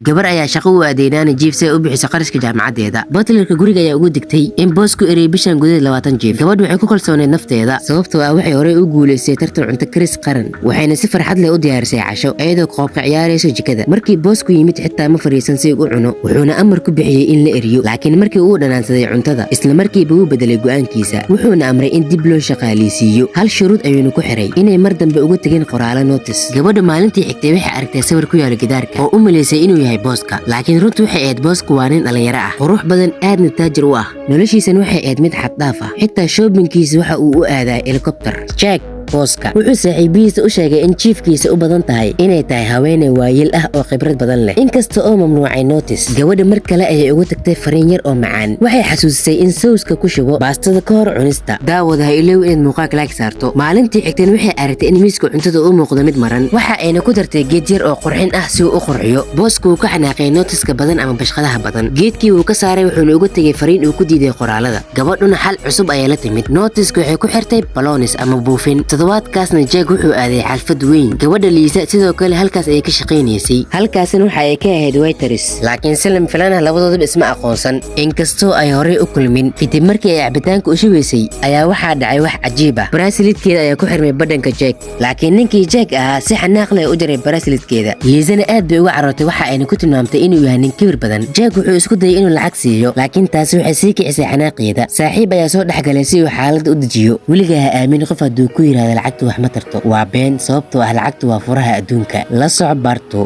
gabar ayaa shaqo u aadeynaan jiif si ay u bixiso qarashka jaamacadeeda. Butlerka guriga ayaa ugu digtay in boosku erey bishan gudaheed 20 jiif. Gabadhu waxay ku kalsooneed nafteeda sababtoo ah waxay hore u guuleysay tartan cunto karis qaran, waxayna si farxad leh u diyaarisay casho iyadoo qoobka ciyaarayso jikada. Markii boosku yimid xitaa ma fariisan si uu u cuno, wuxuuna amar ku bixiyay in la eriyo. Laakiin markii uu dhanaansaday cuntada, isla markiiba uu bedelay go'aankiisa, wuxuuna amray in dib loo shaqaaleysiiyo. Hal shuruud ayuu ku xiray inay mar dambe uga tagin qoraalo notice. Gabadha maalintii xigtay waxay aragtay sawir ku yaala gidaarka oo u maleysay inuu yahay booska, laakiin runtu waxay ahayd boosku waa nin dhalinyaro ah, qurux badan, aadna taajir u ah. Noloshiisana waxay ahayd mid xad dhaaf ah, xitaa shoppingkiisa waxa uu u aadaa helicopter. Jack booska wuxuu saaxiibihiisa u sheegay in jiifkiisa u badan tahay inay tahay haweeney waayeel ah oo khibrad badan leh. Inkasta oo mamnuucay notice, gabadha mar kale ayay ugu tagtay fariin yar oo macaan. Waxay xasuusisay in sawska ku shubo baastada ka hor cunista. Daawada ha ilaaw inaad muuqaalka like saarto. Maalintii xigtay waxay aragtay in miiska cuntada uu muuqdo mid maran. Waxa ayna ku dartay geed yar oo qurxin ah si uu u qurxiyo. Boosku ka xanaaqay notice-ka badan ama bashqadaha badan. Geedkii uu ka saaray wuxuu ugu tagay fariin uu ku diiday qoraalada. Gabadhuna xal cusub ayay la timid. Notice-ku waxay ku xirtay balloons ama buufin. Toddobaadkaasna Jack wuxuu aaday xalfad weyn. Gabadha Liisa sidoo kale halkaas ay ka shaqeynaysay. Halkaasna waxa ay ka ahayd waitress, laakiin Salim filana labadooduba isma aqoonsan. Inkastoo ay horey u kulmin, kadib markii ay cabitaanka u shubaysay ayaa waxaa dhacay wax cajiib ah. Braceletkeeda ayaa ku xirmay badhanka Jack, laakiin ninkii Jack ahaa si xanaaq leh u jaray braceletkeeda. Liisana aad bay uga carootay, waxa ayna ku tilmaamtay inuu yahay nin kibir badan. Jack wuxuu isku dayay inuu lacag siiyo, laakiin taasi waxay sii kicisay xanaaqeeda. Saaxiib ayaa soo dhexgalay si uu xaaladda u dejiyo. Weligaa ha aamin qof hadduu ku yiraahdo lacagtu wax ma tarto. Waa been, sababtoo ah lacagtu waa furaha adduunka. La soco Barto.